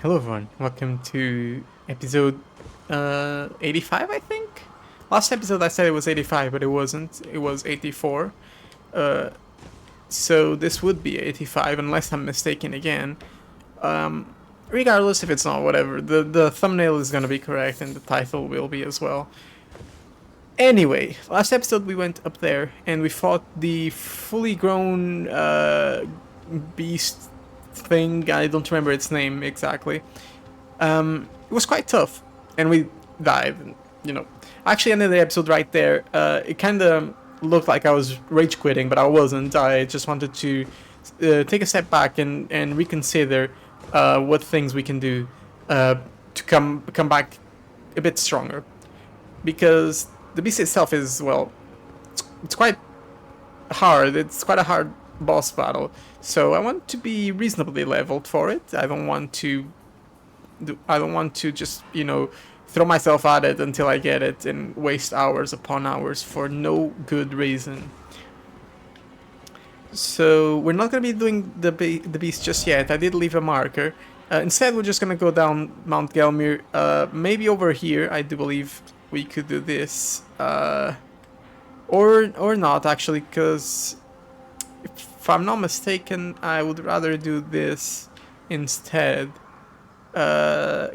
Hello everyone, welcome to episode 85 I think? Last episode I said it was 85 but it wasn't, it was 84. Uh, so this would be 85 unless I'm mistaken again. Regardless if it's not, whatever, the thumbnail is gonna be correct and the title will be as well. Anyway, last episode we went up there and we fought the fully grown beast thing. I don't remember its name exactly. It was quite tough, and we died. You know, I actually ended the episode right there. It kind of looked like I was rage quitting, but I wasn't. I just wanted to take a step back and reconsider what things we can do to come back a bit stronger, because the beast itself is, well, it's quite hard. It's quite a hard boss battle. So I want to be reasonably leveled for it. I don't want to just, throw myself at it until I get it and waste hours upon hours for no good reason. So we're not going to be doing the beast just yet. I did leave a marker. Instead, we're just going to go down Mount Gelmir. Maybe over here, I do believe we could do this. Or not, actually, because if I'm not mistaken, I would rather do this instead. Because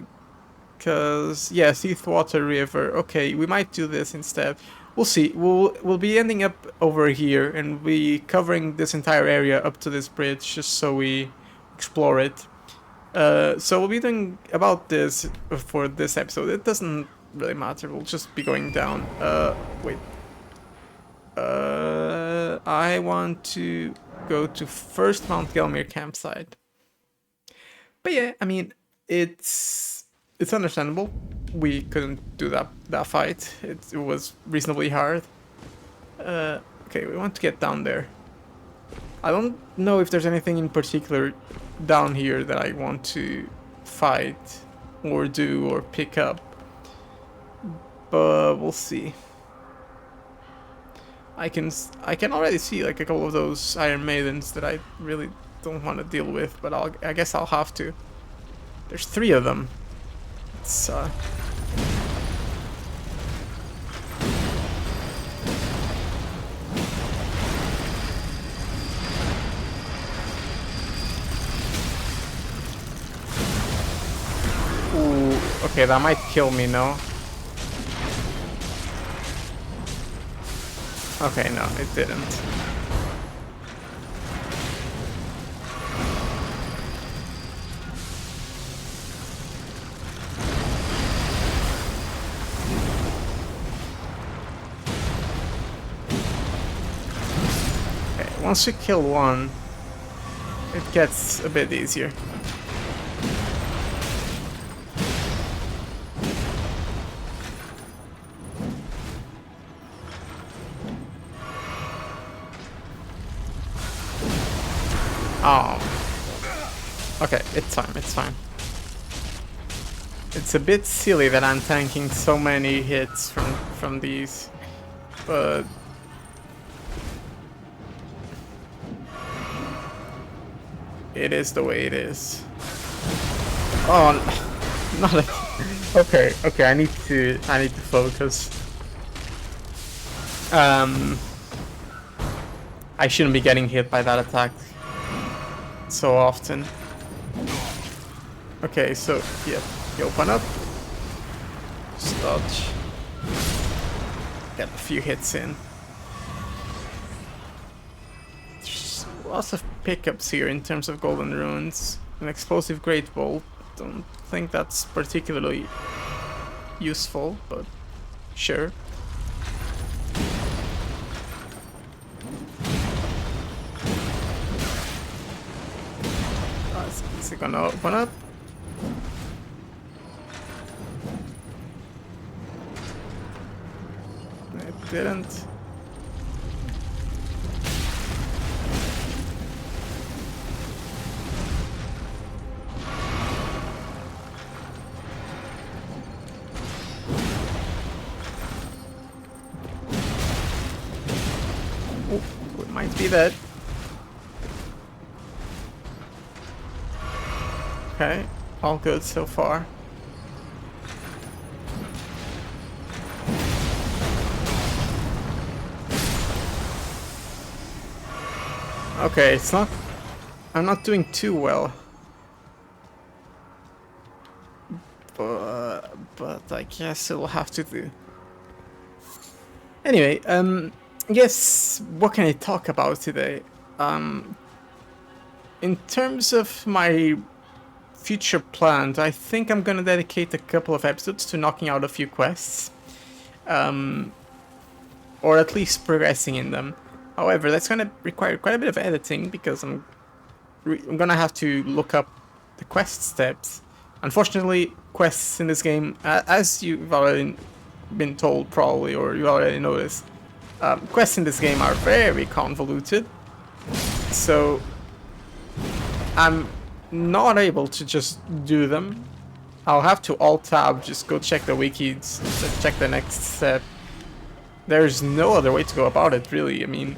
yeah, Seathwater River. Okay, we might do this instead. We'll see. We'll be ending up over here and be covering this entire area up to this bridge just so we explore it. So we'll be doing about this for this episode. It doesn't really matter. We'll just be going down. Wait. I want to go to first Mount Gelmir campsite. But yeah, I mean, it's understandable. We couldn't do that fight. It was reasonably hard. Okay, we want to get down there. I don't know if there's anything in particular down here that I want to fight or do or pick up, but we'll see. I can already see like a couple of those Iron Maidens that I really don't want to deal with, but I guess I'll have to. There's 3 of them. It's Ooh, okay, that might kill me, no? Okay, no, it didn't. Once you kill one, it gets a bit easier. Oh. Okay, it's fine, it's fine. It's a bit silly that I'm tanking so many hits from these, but it is the way it is. Oh, not a, okay. I need to focus. I shouldn't be getting hit by that attack so often. Okay, so yeah, you open up, just dodge, get a few hits in. Lots of pickups here in terms of golden runes. An explosive great bolt. Don't think that's particularly useful, but sure. Is it gonna open up? It didn't. Might be that. Okay, all good so far. Okay, it's not... I'm not doing too well. But I guess it'll have to do. Anyway, yes, what can I talk about today? In terms of my future plans, I think I'm gonna dedicate a couple of episodes to knocking out a few quests. Or at least progressing in them. However, that's gonna require quite a bit of editing because I'm gonna have to look up the quest steps. Unfortunately, quests in this game, as you've already been told probably, or you already noticed, quests in this game are very convoluted. So I'm not able to just do them. I'll have to alt-tab, just go check the wikis, check the next step. There's no other way to go about it, really. I mean,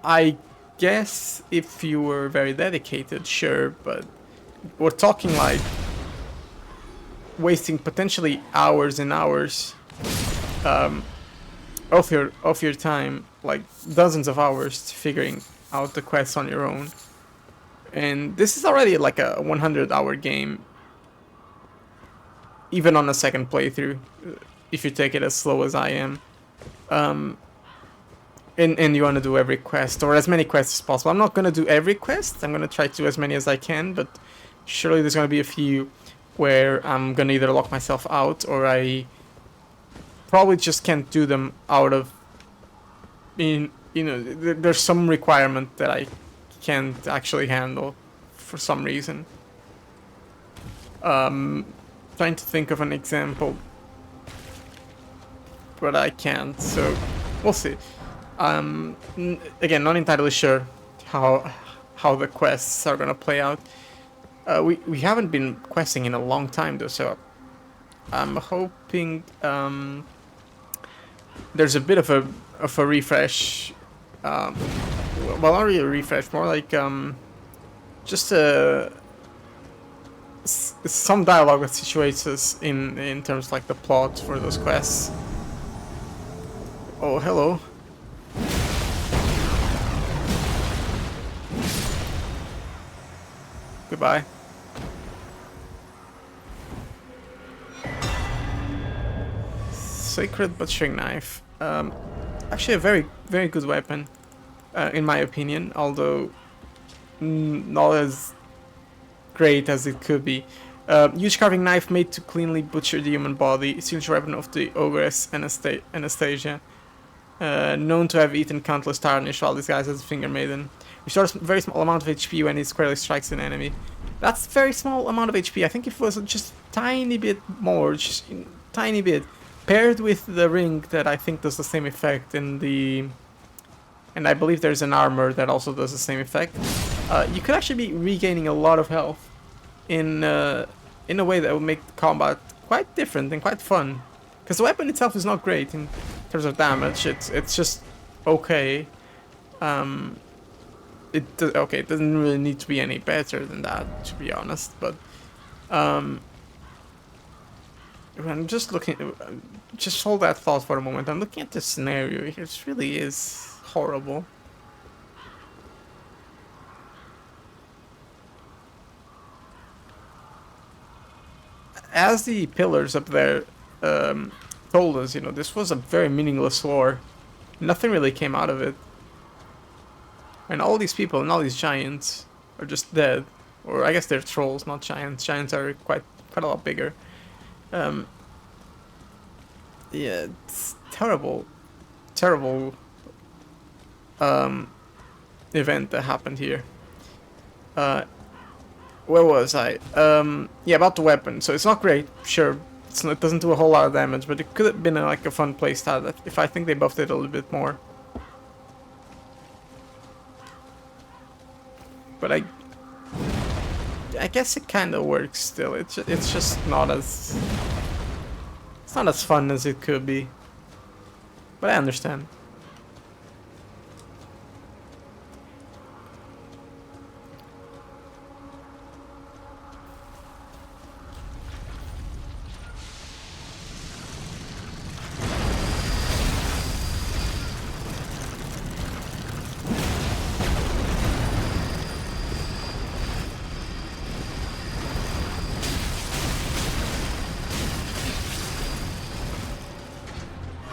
I guess if you were very dedicated, sure, but we're talking like wasting potentially hours and hours of your time, like dozens of hours figuring out the quests on your own. And this is already like a 100-hour game, even on a second playthrough, if you take it as slow as I am. And you want to do every quest, or as many quests as possible. I'm not going to do every quest, I'm going to try to do as many as I can, but surely there's going to be a few where I'm going to either lock myself out, or I probably just can't do them out of... there's some requirement that I can't actually handle for some reason. Trying to think of an example, but I can't, so we'll see. Again, not entirely sure how the quests are gonna play out. We haven't been questing in a long time though, so I'm hoping there's a bit of a refresh. Well, not really a refresh, more like just some dialogue that situates us in terms of like the plot for those quests. Oh, hello. Goodbye. Sacred butchering knife. Actually, a very, very good weapon, in my opinion. Although not as great as it could be. Huge carving knife made to cleanly butcher the human body. Signature weapon of the ogress Anastasia. Known to have eaten countless tarnish while disguised as a finger maiden. Restores a very small amount of HP when it squarely strikes an enemy. That's a very small amount of HP. I think if it was just tiny bit more, just tiny bit, paired with the ring that I think does the same effect in the... And I believe there's an armor that also does the same effect. You could actually be regaining a lot of health in a way that would make the combat quite different and quite fun. Because the weapon itself is not great in terms of damage. It's just okay. It doesn't really need to be any better than that, to be honest. But I'm just looking. Just hold that thought for a moment. I'm looking at the scenario here. It really is horrible. As the pillars up there told us, this was a very meaningless war. Nothing really came out of it. And all these people and all these giants are just dead. Or I guess they're trolls, not giants. Giants are quite a lot bigger. Yeah, it's terrible event that happened here. Where was I? Yeah, about the weapon. So it's not great, sure. It doesn't do a whole lot of damage, but it could have been like a fun playstyle if I think they buffed it a little bit more. But I guess it kind of works still. It's just not as... It's not as fun as it could be. But I understand.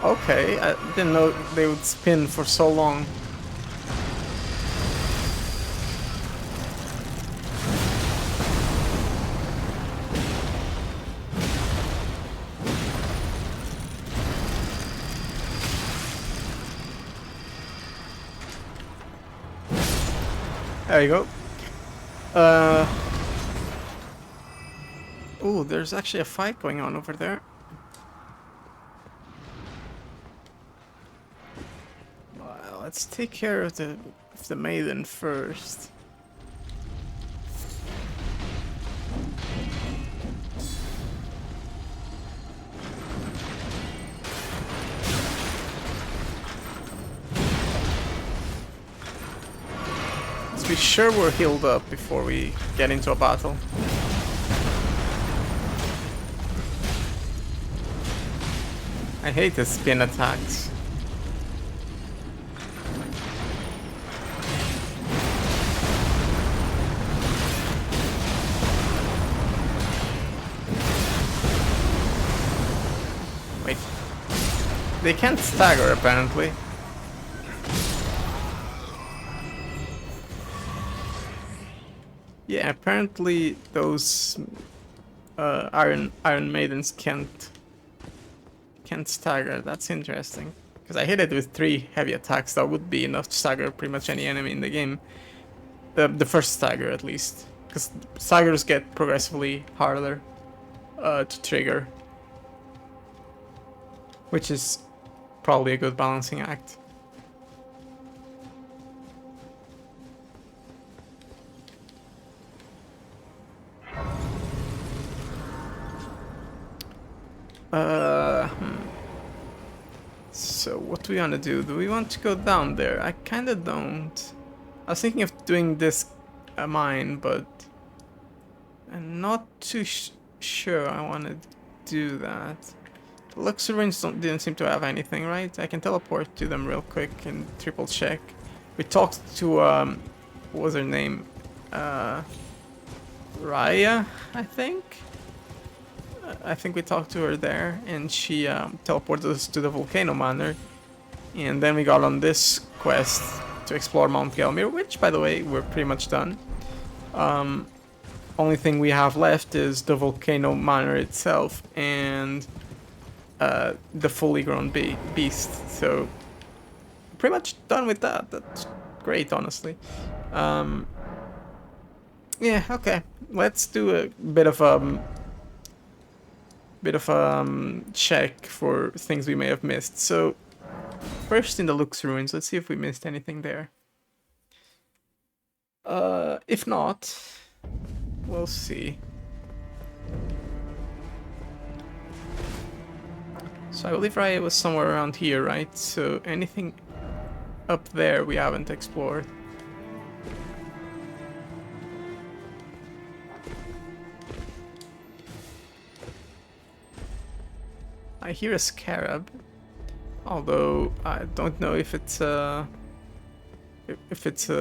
Okay, I didn't know they would spin for so long. There you go. Ooh, there's actually a fight going on over there. Well, let's take care of the maiden first. Let's be sure we're healed up before we get into a battle. I hate the spin attacks. Wait. They can't stagger apparently. Yeah, apparently those Iron Maidens can't stagger. That's interesting. Because I hit it with 3 heavy attacks. That would be enough to stagger pretty much any enemy in the game. The first stagger at least. Because staggers get progressively harder to trigger. Which is probably a good balancing act. So what do we want to do? Do we want to go down there? I kind of don't. I was thinking of doing this mine, but I'm not too sure I want to do that. The Luxurians didn't seem to have anything, right? I can teleport to them real quick and triple check. We talked to what was her name? Raya, I think. I think we talked to her there, and she teleported us to the Volcano Manor. And then we got on this quest to explore Mount Gelmir, which, by the way, we're pretty much done. Only thing we have left is the Volcano Manor itself and the fully grown beast. So, pretty much done with that. That's great, honestly. Yeah, okay. Let's do a bit of check for things we may have missed. So first in the Lux ruins, let's see if we missed anything there. If not, we'll see. So I believe Raya was somewhere around here, right? So anything up there we haven't explored. I hear a scarab, although I don't know if it's a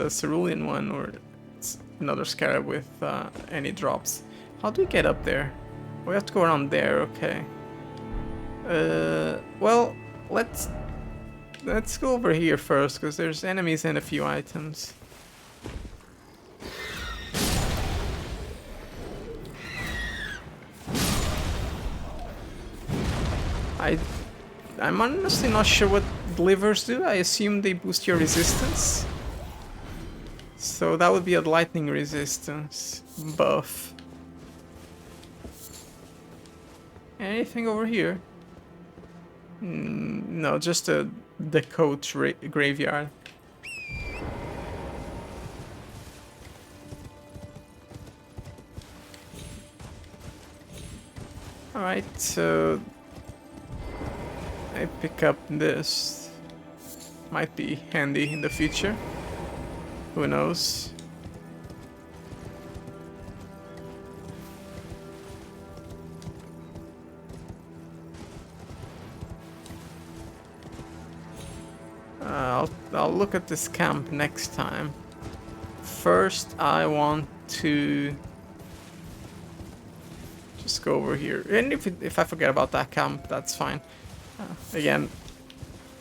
cerulean one or it's another scarab with any drops. How do we get up there? We have to go around there. Okay. Well, let's go over here first because there's enemies and a few items. I'm honestly not sure what livers do. I assume they boost your resistance. So that would be a lightning resistance buff. Anything over here? No, just the coach graveyard. Alright, so I pick up this. Might be handy in the future. Who knows? I'll look at this camp next time. First, I want to just go over here. And if I forget about that camp, that's fine. Again,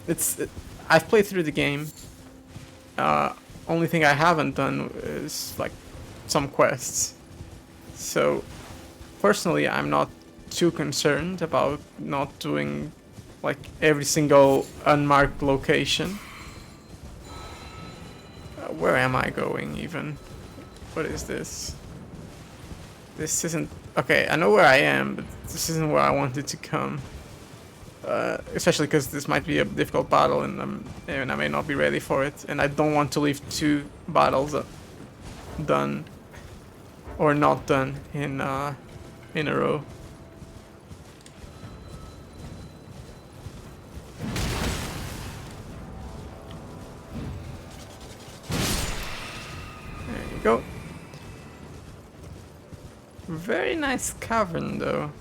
it's I've played through the game. Only thing I haven't done is like some quests. So personally, I'm not too concerned about not doing like every single unmarked location. Where am I going even? What is this? This isn't... Okay, I know where I am, but this isn't where I wanted to come. Especially because this might be a difficult battle and I may not be ready for it. And I don't want to leave 2 battles done or not done in a row. There you go. Very nice cavern though.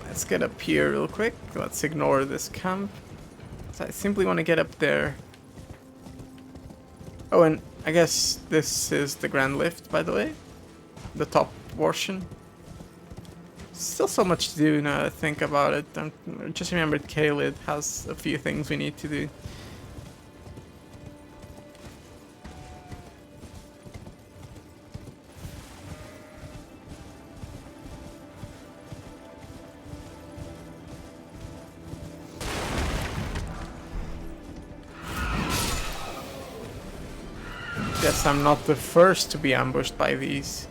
Let's get up here real quick. Let's ignore this camp. So I simply want to get up there. Oh, and I guess this is the Grand Lift, by the way. The top portion. Still so much to do now that I think about it. I just remembered Kaled has a few things we need to do. Guess I'm not the first to be ambushed by these,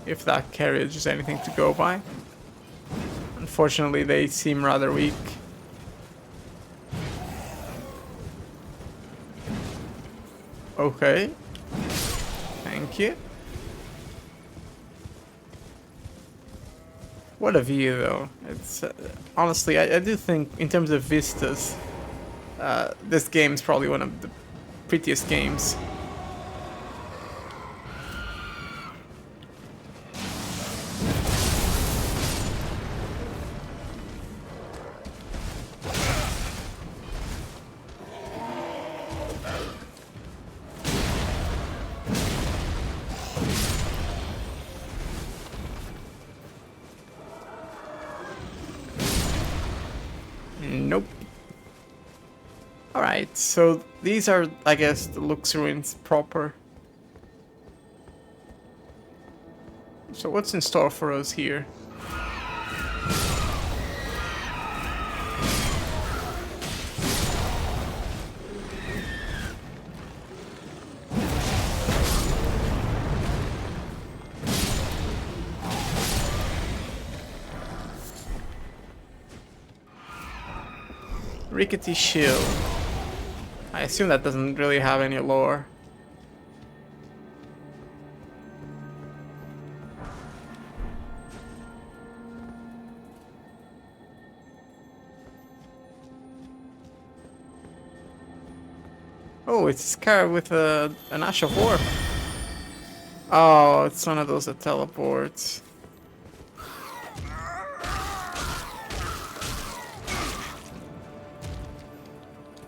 if that carriage is anything to go by. Unfortunately, they seem rather weak. Okay. Thank you. What a view, though. It's honestly, I do think, in terms of vistas, this game is probably one of the prettiest games. Nope. Alright, so these are, I guess, the Lux ruins proper. So what's in store for us here? Rickety shield. I assume that doesn't really have any lore. Oh, it's a scar with an Ash of War. Oh, it's one of those that teleports.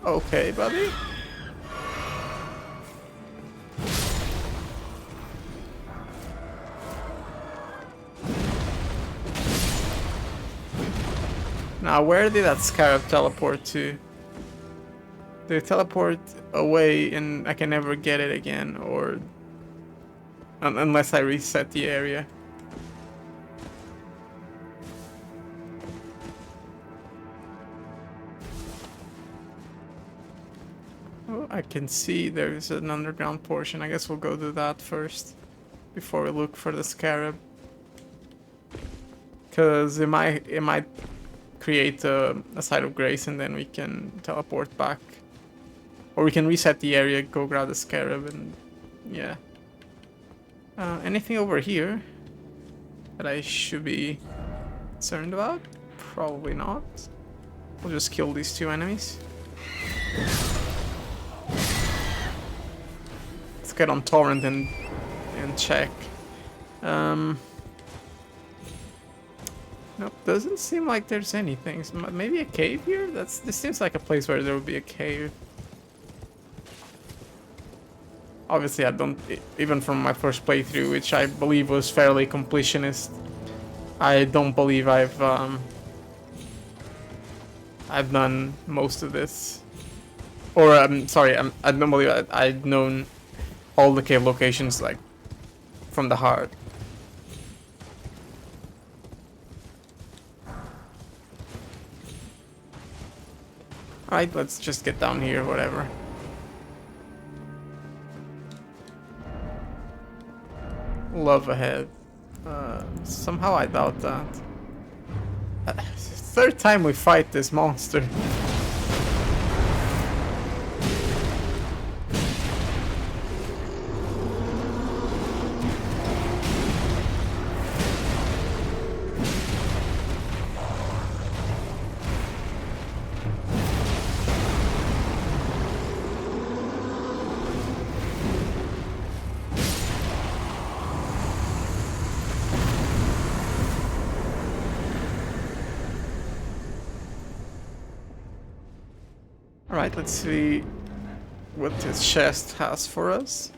Okay, buddy. Now, where did that scarab teleport to? Did it teleport away and I can never get it again, or unless I reset the area? Oh, I can see there's an underground portion. I guess we'll go do that first before we look for the scarab, because it might create a site of grace and then we can teleport back, or we can reset the area, go grab the scarab, and yeah. Anything over here that I should be concerned about? Probably not. We'll just kill these 2 enemies. Let's get on torrent and Nope, doesn't seem like there's anything. Maybe a cave here? This seems like a place where there would be a cave. Obviously, I don't, even from my first playthrough, which I believe was fairly completionist, I don't believe I've done most of this. Or, sorry, I don't believe I've known all the cave locations, like, from the heart. Alright, let's just get down here, whatever. Love ahead. Somehow I doubt that. Third time we fight this monster. Alright, let's see what this chest has for us.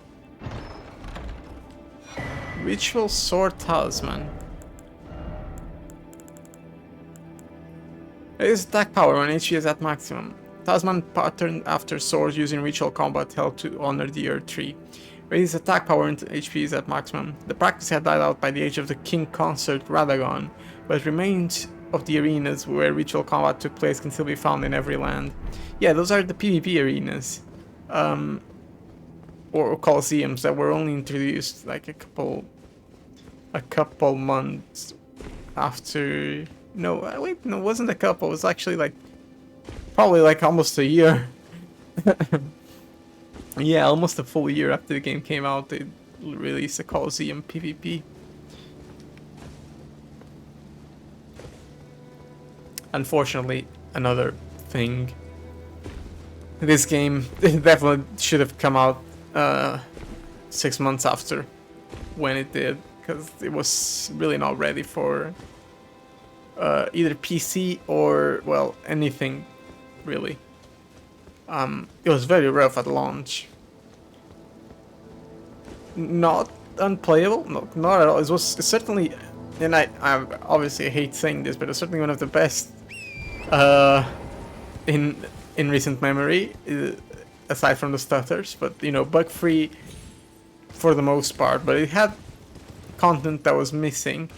Ritual Sword Talisman. It is attack power when HP is at maximum. Talisman patterned after swords using ritual combat held to honor the Earth Tree. Raises attack power when HP is at maximum. The practice had died out by the age of the King Consort Radagon, but remains of the arenas where ritual combat took place can still be found in every land. Yeah, those are the PvP arenas. Or coliseums that were only introduced like a couple months after. No, wait, no, it wasn't a couple. It was actually like probably like almost a year. Yeah, almost a full year after the game came out, they released a Coliseum PvP. Unfortunately, another thing. This game definitely should have come out 6 months after when it did, because it was really not ready for either PC or, well, anything really. It was very rough at launch. Not unplayable, no, not at all. It was certainly, and I obviously hate saying this, but it's certainly one of the best in recent memory, aside from the stutters. But you know, bug-free for the most part. But it had content that was missing,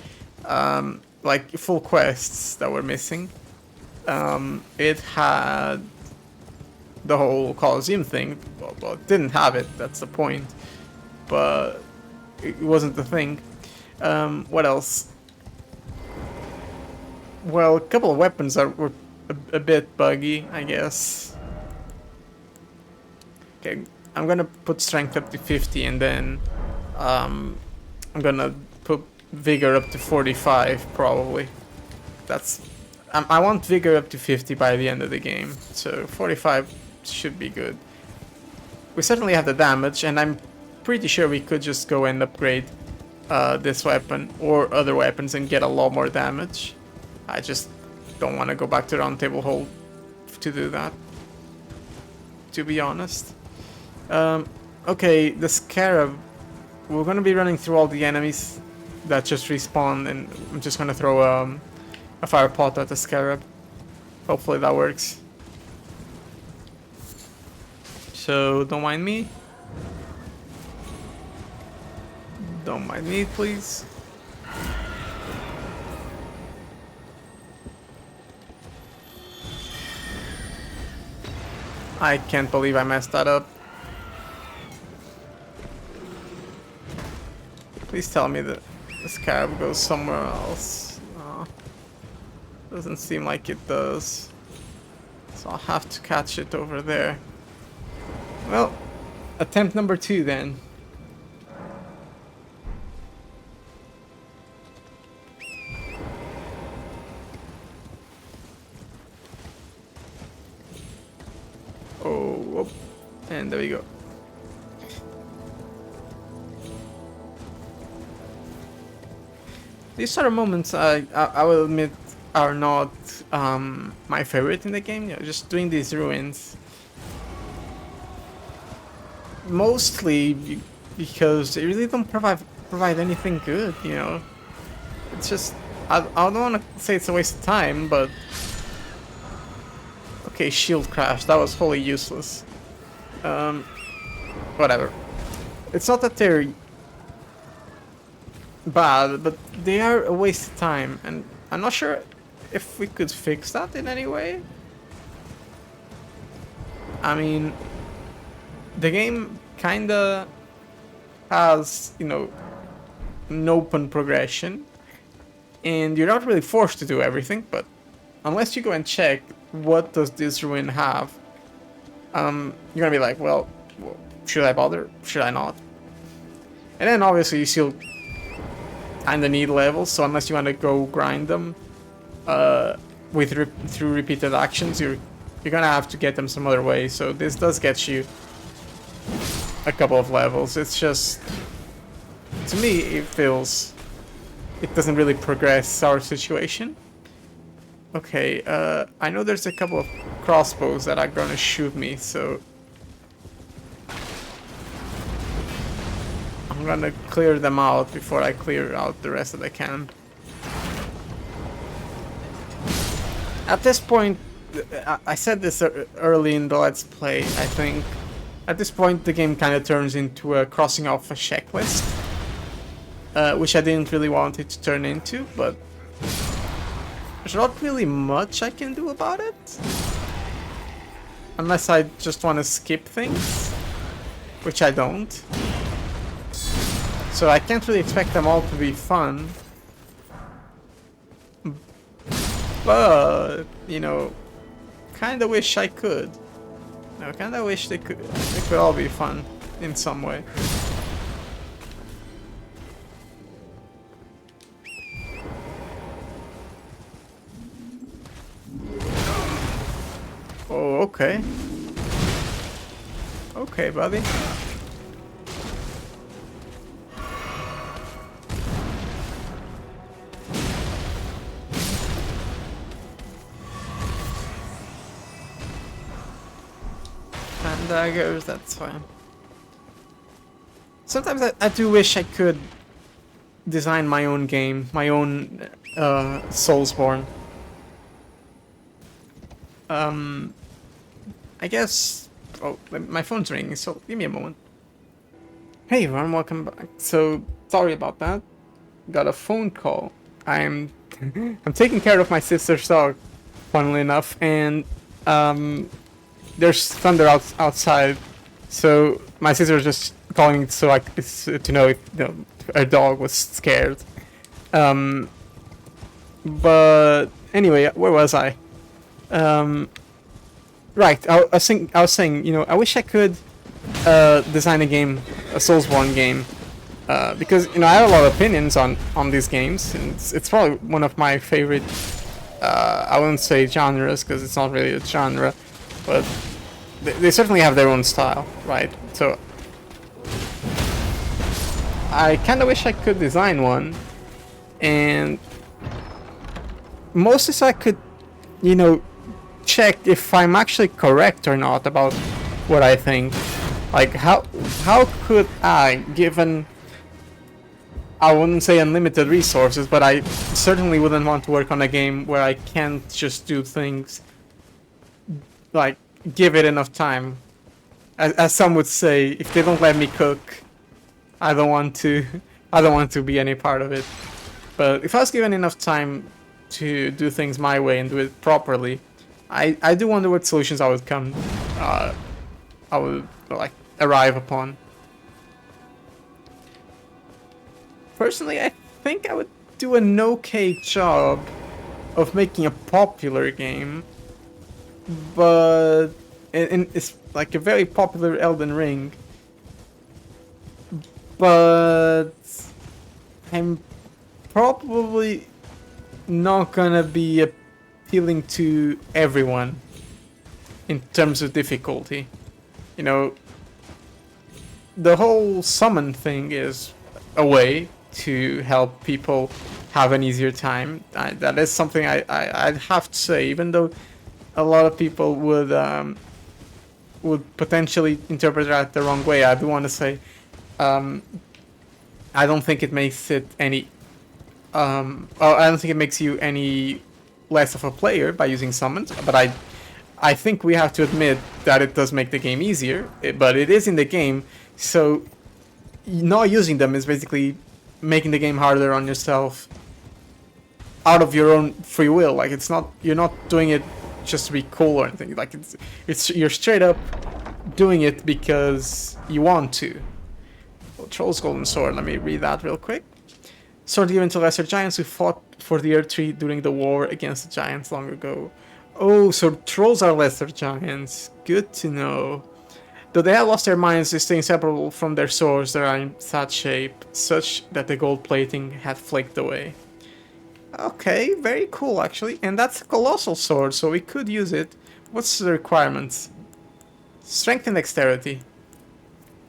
like full quests that were missing. It had the whole Coliseum thing. Well, it didn't have it. That's the point. But it wasn't the thing. What else? Well, a couple of weapons were a bit buggy, I guess. Okay, I'm gonna put strength up to 50, and then I'm gonna put vigor up to 45 probably. That's I want vigor up to 50 by the end of the game, so 45 should be good. We certainly have the damage, and I'm pretty sure we could just go and upgrade this weapon or other weapons and get a lot more damage. I just don't want to go back to the round table hold to do that, to be honest. Okay, the Scarab. We're gonna be running through all the enemies that just respawn, and I'm just gonna throw a fire pot at the Scarab. Hopefully that works. So don't mind me. Don't mind me, please. I can't believe I messed that up. Please tell me that the Scarab goes somewhere else. Doesn't seem like it does. So I'll have to catch it over there. Well, attempt number 2 then. Oh, whoop. And there we go. These sort of moments, I will admit, are not my favorite in the game. You know, just doing these ruins, mostly because they really don't provide anything good. You know, it's just I don't want to say it's a waste of time, but okay, shield crash. That was wholly useless. Whatever. It's not that they're bad, but they are a waste of time, and I'm not sure if we could fix that in any way. I mean, the game kinda has, you know, an open progression, and you're not really forced to do everything, but unless you go and check what does this ruin have, you're gonna be like, well, should I bother? Should I not? And then obviously you still kinda need levels, so unless you want to go grind them through repeated actions, you're gonna have to get them some other way. So this does get you a couple of levels. It's just, to me, it doesn't really progress our situation. Okay, I know there's a couple of crossbows that are gonna shoot me, so I'm gonna clear them out before I clear out the rest of the camp. At this point, I said this early in the Let's Play, I think. At this point, the game kind of turns into a crossing off a checklist, which I didn't really want it to turn into, but there's not really much I can do about it. Unless I just want to skip things, which I don't. So I can't really expect them all to be fun. But, you know, kinda wish I could. No, kinda wish they could all be fun in some way. Oh, okay. Okay, buddy. And daggers, that's fine. Sometimes I do wish I could design my own game, my own Soulsborne. I guess... Oh, my phone's ringing, so give me a moment. Hey everyone, welcome back. So, sorry about that. Got a phone call. I'm taking care of my sister's dog, funnily enough, and there's thunder outside. So my sister was just calling so to know if her dog was scared. But anyway, where was I? Right, I was saying, you know, I wish I could design a game, a Soulsborne game, because, you know, I have a lot of opinions on these games, and it's probably one of my favorite. I wouldn't say genres because it's not really a genre, but they certainly have their own style, right? So I kind of wish I could design one, and mostly so I could, you know, check if I'm actually correct or not about what I think. Like, how could I, given, I wouldn't say unlimited resources, but I certainly wouldn't want to work on a game where I can't just do things, like, give it enough time. As some would say, if they don't let me cook, I don't want to be any part of it. But if I was given enough time to do things my way and do it properly, I do wonder what solutions I would like arrive upon. Personally, I think I would do an okay job of making a popular game, but it's like a very popular Elden Ring, but I'm probably not gonna be appealing to everyone in terms of difficulty. You know, the whole summon thing is a way to help people have an easier time. That is something I'd have to say, even though a lot of people would potentially interpret that the wrong way. I do want to say, um, I don't think it makes it any. I don't think it makes you any less of a player by using summons, but I think we have to admit that it does make the game easier. But it is in the game, so not using them is basically making the game harder on yourself out of your own free will. Like, it's not, you're not doing it just to be cool or anything. Like, it's you're straight up doing it because you want to. Well, Troll's Golden Sword, let me read that real quick. Sword given to lesser giants who fought for the Earth Tree during the war against the giants long ago. Oh, so trolls are lesser giants. Good to know. Though they have lost their minds, they stay inseparable from their swords that are in such shape, such that the gold plating had flaked away. Okay, very cool actually. And that's a colossal sword, so we could use it. What's the requirements? Strength and dexterity.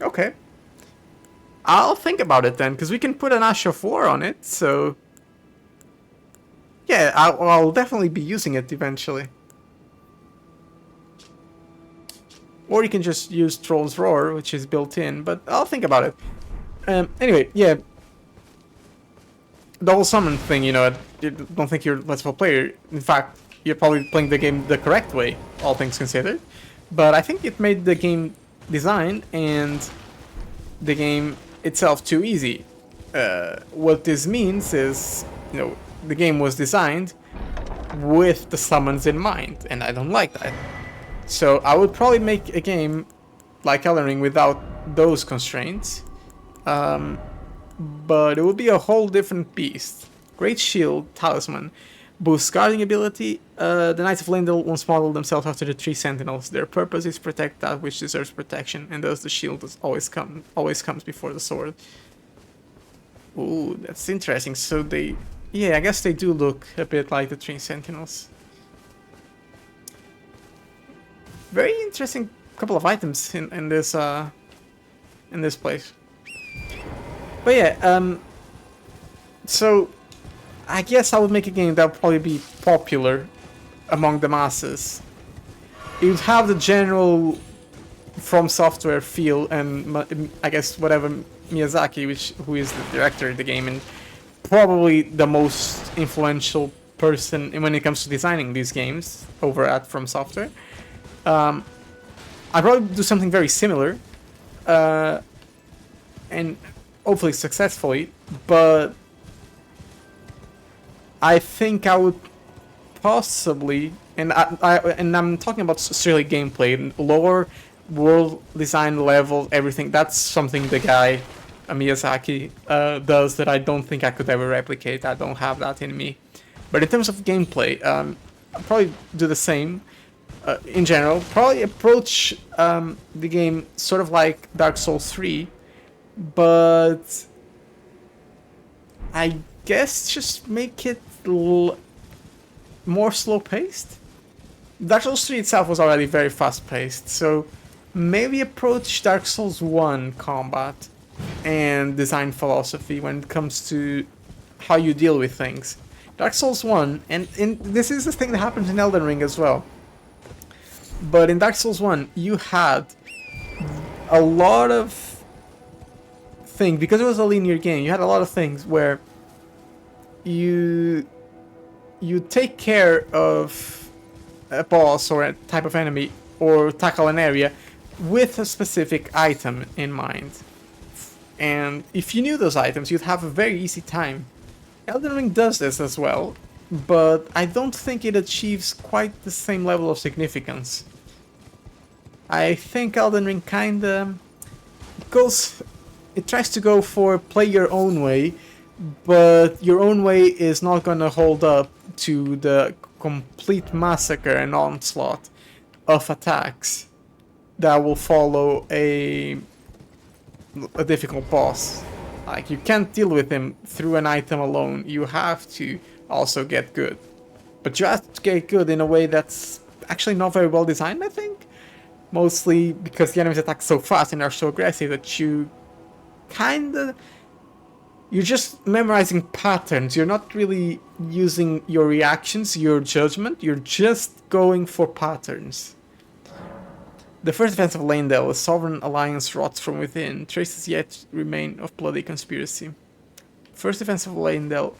Okay. I'll think about it then, because we can put an Ash of War on it, so... Yeah, I'll definitely be using it eventually. Or you can just use Troll's Roar, which is built in, but I'll think about it. Anyway, yeah. The whole summon thing, you know, I don't think you're less of a player. In fact, you're probably playing the game the correct way, all things considered. But I think it made the game design and the game itself too easy. What this means is, you know, the game was designed with the summons in mind, and I don't like that. So I would probably make a game like Elden Ring without those constraints, but it would be a whole different beast. Great Shield, Talisman, boosts guarding ability. The Knights of Lindel once modeled themselves after the three Sentinels. Their purpose is protect that which deserves protection, and thus the shield always comes before the sword. Ooh, that's interesting. So they, yeah, I guess they do look a bit like the three Sentinels. Very interesting couple of items in this place. But yeah, so I guess I would make a game that would probably be popular among the masses. It would have the general From Software feel, and I guess whatever Miyazaki, who is the director of the game and probably the most influential person when it comes to designing these games over at From Software. I'd probably do something very similar, and hopefully successfully, but I think I would possibly, and I'm talking about strictly gameplay, lore, world design, level, everything. That's something the guy Miyazaki does that I don't think I could ever replicate. I don't have that in me. But in terms of gameplay, I'll probably do the same. In general, probably approach the game sort of like Dark Souls 3, but I guess just make it more slow-paced. Dark Souls 3 itself was already very fast-paced, so maybe approach Dark Souls 1 combat and design philosophy when it comes to how you deal with things. Dark Souls 1, and this is the thing that happens in Elden Ring as well. But in Dark Souls 1, you had a lot of things, because it was a linear game, you had a lot of things where you take care of a boss or a type of enemy or tackle an area with a specific item in mind. And if you knew those items, you'd have a very easy time. Elden Ring does this as well, but I don't think it achieves quite the same level of significance. I think Elden Ring kinda it tries to go for play your own way, but your own way is not gonna hold up to the complete massacre and onslaught of attacks that will follow a difficult boss. Like, you can't deal with him through an item alone, you have to also get good. But you have to get good in a way that's actually not very well designed, I think. Mostly because the enemies attack so fast and are so aggressive that you kinda you're just memorizing patterns. You're not really using your reactions, your judgment. You're just going for patterns. The first defense of Leyndell, a sovereign alliance rots from within. Traces yet remain of bloody conspiracy. First defense of Leyndell.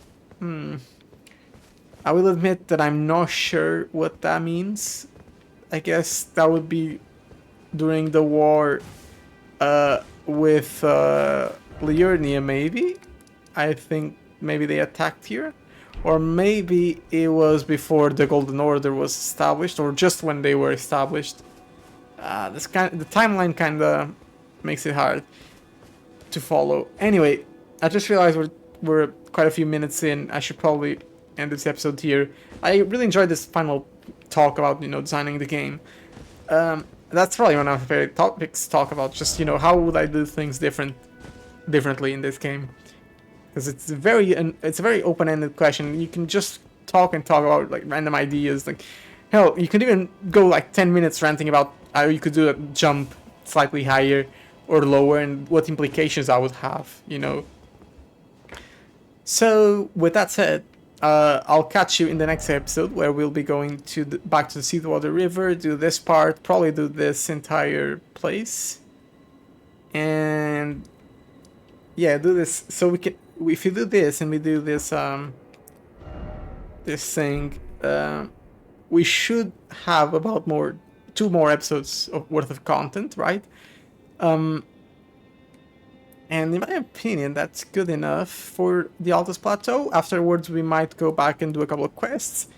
I will admit that I'm not sure what that means. I guess that would be during the war with Liurnia, maybe? I think maybe they attacked here. Or maybe it was before the Golden Order was established, or just when they were established. The timeline kind of makes it hard to follow. Anyway, I just realized we're quite a few minutes in. I should probably end this episode here. I really enjoyed this final talk about, designing the game. That's probably one of my favorite topics to talk about. Just, how would I do things differently in this game? Because it's a very open-ended question. You can just talk about like random ideas. Like, hell, you can even go like 10 minutes ranting about how you could do a jump slightly higher or lower and what implications that would have. So with that said, I'll catch you in the next episode where we'll be going back to the Seedwater River, do this part, probably do this entire place, and yeah, do this. So we can, if you do this and we do this, this thing, we should have about 2 more episodes worth of content, right? And in my opinion, that's good enough for the Altus Plateau. Afterwards, we might go back and do a couple of quests.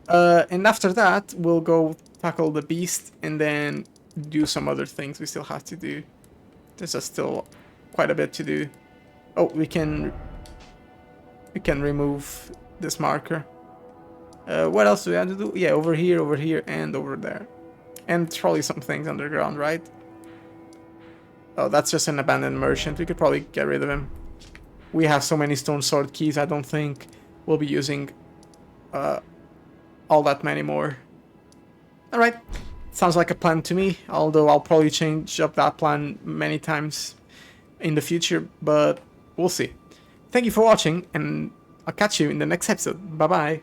And after that, we'll go tackle the beast and then do some other things we still have to do. There's still quite a bit to do. Oh, we can remove this marker. What else do we have to do? Yeah, over here, and over there. And probably some things underground, right? Oh, that's just an abandoned merchant. We could probably get rid of him. We have so many stone sword keys, I don't think we'll be using all that many more. Alright, sounds like a plan to me, although I'll probably change up that plan many times in the future, but we'll see. Thank you for watching, and I'll catch you in the next episode. Bye bye.